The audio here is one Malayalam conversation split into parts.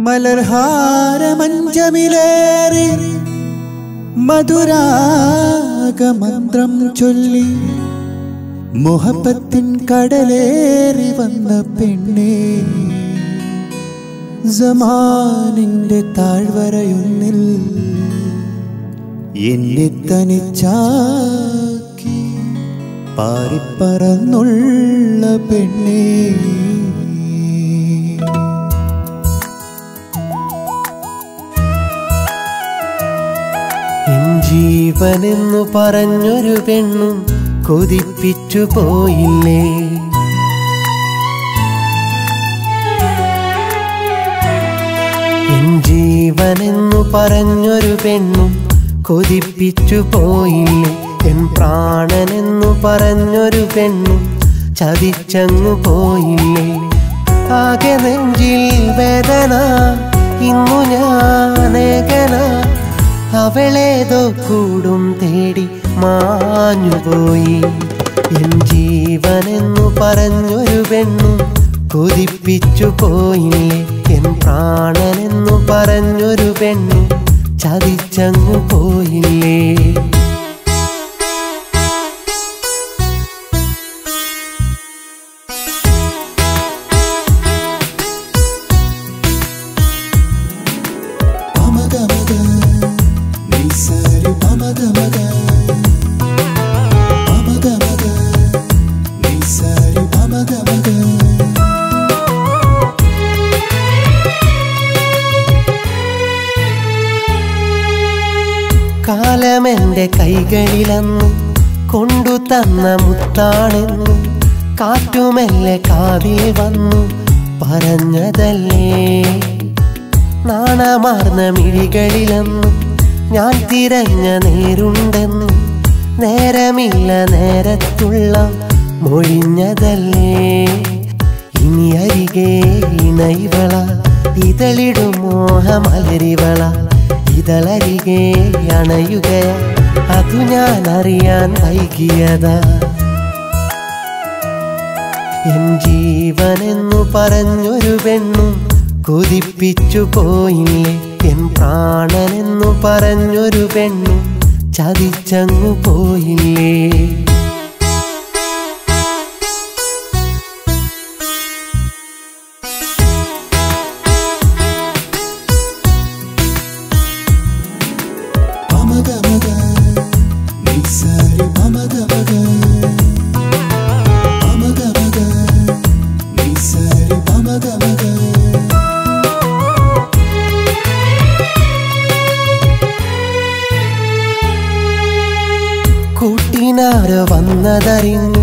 മലർഹാരമഞ്ചമിലേറി മധുരാഗമന്ത്രം ചൊല്ലി മുഹബത്തിൻ കടലേറി വന്ന പെണ്ണേ, സമാനിന്റെ താഴ്വരയൊന്നിൽ എന്നെ തനിച്ചാക്കി പാറിപ്പറന്നുള്ള പെണ്ണേ. ജീവനെന്നു പറഞ്ഞൊരു പെണ്ണും കൊതിപ്പിച്ചു പോയില്ലേ, എൻ ജീവനെന്നു പറഞ്ഞൊരു പെണ്ണും കൊതിപ്പിച്ചു പോയില്ലേ, എൻ പ്രാണനെന്നു പറഞ്ഞൊരു പെണ്ണും ചതിച്ചങ്ങു പോയില്ലേ. ആകെ നെഞ്ചിൽ വേദന, ഇന്നു ഞാനേകന, അവളേതോ കൂടും തേടി മാഞ്ഞുപോയി. എൻ ജീവനെന്നു പറഞ്ഞൊരു പെണ്ണും കൊതിപ്പിച്ചു പോയില്ലേ, എൻ പ്രാണനെന്നു പറഞ്ഞൊരു പെണ്ണും ചതിച്ചങ്ങു പോയില്ലേ. കാലമെന്റെ കൈകളിലന്ന് കൊണ്ടു തന്ന മുത്താണെന്ന് കാറ്റുമെല്ലെ കാതിൽ വന്നു പറഞ്ഞതല്ലേ. നാണമാർന്ന മിഴികളിലന്ന് ഞാൻ തിരഞ്ഞ നേരുണ്ടെന്ന് നേരമില്ല നേരത്തുള്ള മൊഴിഞ്ഞതല്ലേ. ഇനി അരികെ ഇണയിവള, ഇതളിടും മോഹമലരിവള, ഇതളരികെ അണയുകയ, അതു ഞാൻ അറിയാൻ വൈകിയതാ. എൻ ജീവനെന്നു പറഞ്ഞൊരു പെണ്ണും കൊതിപ്പിച്ചു പോയില്ലേ, എൻ പ്രാണനെന്നു പറഞ്ഞൊരു പെണ്ണും ചതിച്ചങ്ങു പോയില്ലേ. കൂട്ടിനാരോ വന്നതറിഞ്ഞു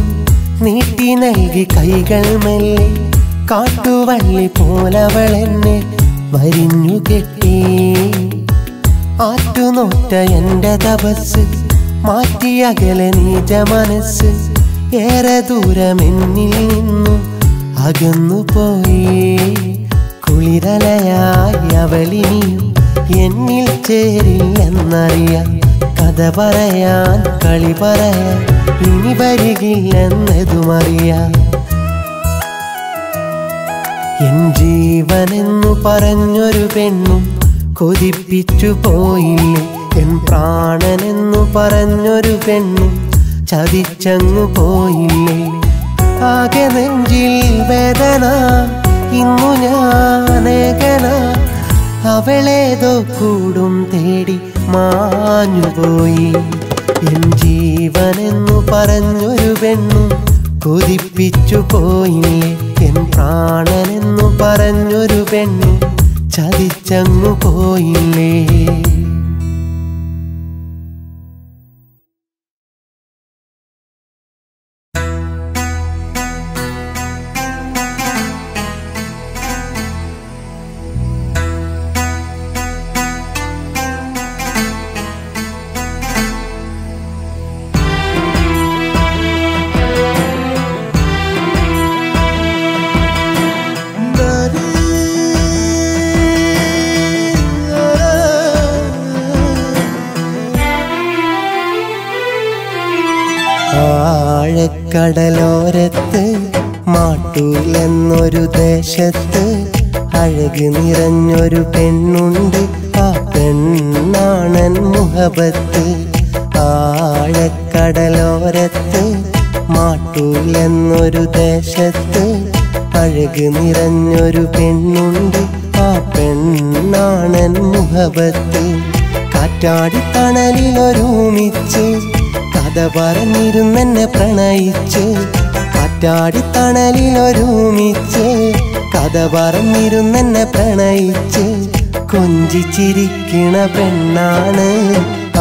നീട്ടി നൽകി കൈകൾ മെല്ലെ, കാട്ടുവള്ളി പോലവളെന്നെ വരിഞ്ഞു കെട്ടി. ആറ്റുനോറ്റ എൻ്റെ തപസ് മാറ്റിയകലെ നീജ മനസ്സ്, ഏറെ ദൂരമെന്നിൽ നിന്നും അകന്നുപോയി. കുളിരലയായി അവളിനിയും എന്നിൽ ചേരില്ലെന്നറിയാം. കഥ പറയാൻ കളി പറയാൻ ഇനി വരികില്ലെന്നതുമറിയാം. എൻ ജീവനെന്നു പറഞ്ഞൊരു പെണ്ണും കൊതിപ്പിച്ചു പോയില്ലേ, എൻ പ്രാണനെന്നു പറഞ്ഞൊരു പെണ്ണും ചതിച്ചങ്ങു പോയില്ലേ. ആകെ നെഞ്ചിൽ വേദന, ഇന്നു ഞാനേകന, അവളേതോ കൂടും തേടി മാഞ്ഞുപോയി. എൻ ജീവനെന്നു പറഞ്ഞൊരു പെണ്ണും കൊതിപ്പിച്ചു പോയില്ലേ, എൻ പ്രാണനെന്നു പറഞ്ഞൊരു പെണ്ണും ചതിച്ചങ്ങു പോയില്ലേ. ആഴക്കടലോരത്ത് മാട്ടൂലെന്നൊരു ദേശത്ത് അഴക് നിറഞ്ഞൊരു പെണ്ണുണ്ട്, ആ പെണ്ണാണൻ മുഹബത്ത്. ആഴക്കടലോരത്ത് മാട്ടൂലെന്നൊരു ദേശത്ത് അഴക് നിറഞ്ഞൊരു പെണ്ണുണ്ട്, ആ പെണ്ണാണൻ മുഹബത്ത്. കാറ്റാടിത്തണലിലൊരുമിച്ച് കഥ പറഞ്ഞിരുന്നെന്നെ പ്രണയിച്ച്, കാറ്റാടിത്തണലിലൊരുമിച്ച് കഥ പറഞ്ഞിരുന്നെന്നെ പ്രണയിച്ച്, കൊഞ്ചിച്ചിരിക്കണ പെണ്ണാണ്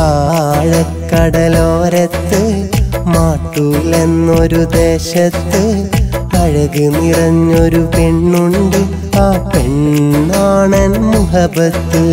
ആഴക്കടലോരത്ത് മാട്ടൂലെന്നൊരു ദേശത്ത് അഴക് നിറഞ്ഞൊരു പെണ്ണുണ്ട്, ആ പെണ്ണാണൻ മുഹബത്ത്.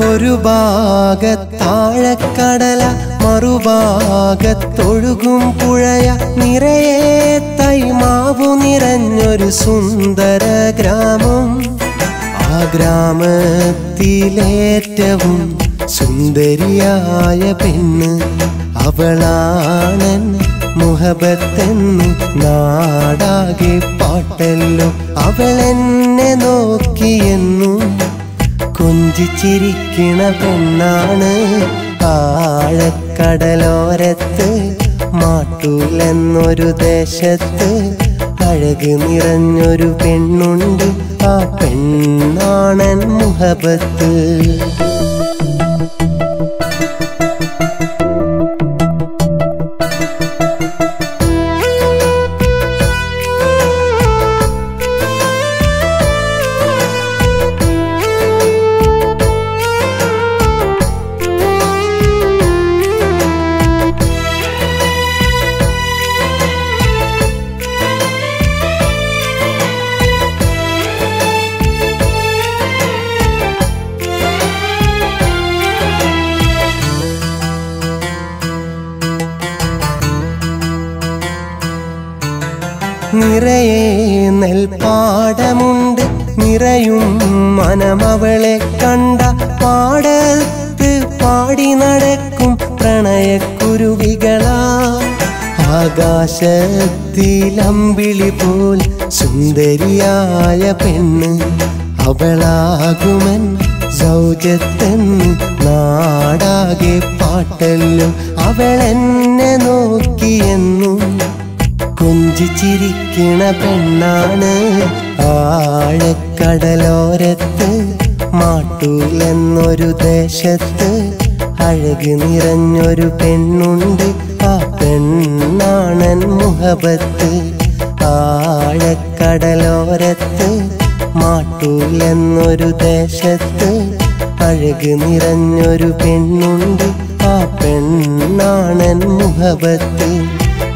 ഒരു ഭാഗത്താഴക്കടല, മറുഭാഗത്തൊഴുകും പുഴയ, നിറയെ തൈമാവു നിറഞ്ഞൊരു സുന്ദര ഗ്രാമം. ആ ഗ്രാമത്തിലേറ്റവും സുന്ദരിയായ പെണ്ണ് അവളാണൻ മുഹബത്തെന്ന് നാടാകെ പാട്ടല്ലോ. അവളെന്നെ നോക്കിയെന്നും കൊഞ്ചിച്ചിരിക്കണ പെണ്ണാണ് ആഴക്കടലോരത്ത് മാട്ടൂലെന്നൊരു ദേശത്ത് അഴക് നിറഞ്ഞൊരു പെണ്ണുണ്ട്, ആ പെണ്ണാണൻ മുഹബത്ത്. നിറയെ നെൽപ്പാടമുണ്ട്, നിറയും മനമവളെ കണ്ട, പാടത്ത് പാടി നടക്കും പ്രണയക്കുരുവികളാ. ആകാശത്തിലമ്പിളി പോൽ സുന്ദരിയായ പെണ്ണ് അവളാകുമൻ സൗജത്തെന്ന് നാടാകെ പാട്ടല്ലോ. അവളെന്നെ നോക്കിയെന്നും കൊഞ്ചിച്ചിരിക്കണ പെണ്ണാണ് ആഴക്കടലോരത്ത് മാട്ടൂലെന്നൊരു ദേശത്ത് അഴക് നിറഞ്ഞൊരു പെണ്ണുണ്ട്, ആ പെണ്ണാണൻ മുഹബത്ത്. ആഴക്കടലോരത്ത് മാട്ടൂലെന്നൊരു ദേശത്ത് അഴക് നിറഞ്ഞൊരു പെണ്ണുണ്ട്, ആ പെണ്ണാണൻ മുഹബത്ത്.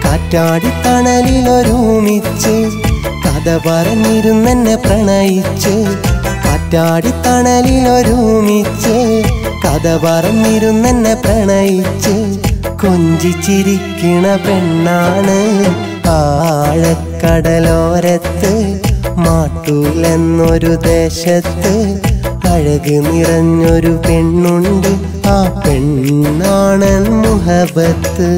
കാറ്റാടിത്തണലിലൊരുമിച്ച് കഥ പറഞ്ഞിരുന്നെന്നെ പ്രണയിച്ച്, കാറ്റാടിത്തണലിലൊരുമിച്ച് കഥ പറഞ്ഞിരുന്നെന്നെ പ്രണയിച്ച്, കൊഞ്ചിച്ചിരിക്കണ പെണ്ണാണ് ആഴക്കടലോരത്ത് മാട്ടൂലെന്നൊരു ദേശത്ത് അഴക് നിറഞ്ഞൊരു പെണ്ണുണ്ട്, ആ പെണ്ണാണൻ മുഹബത്ത്.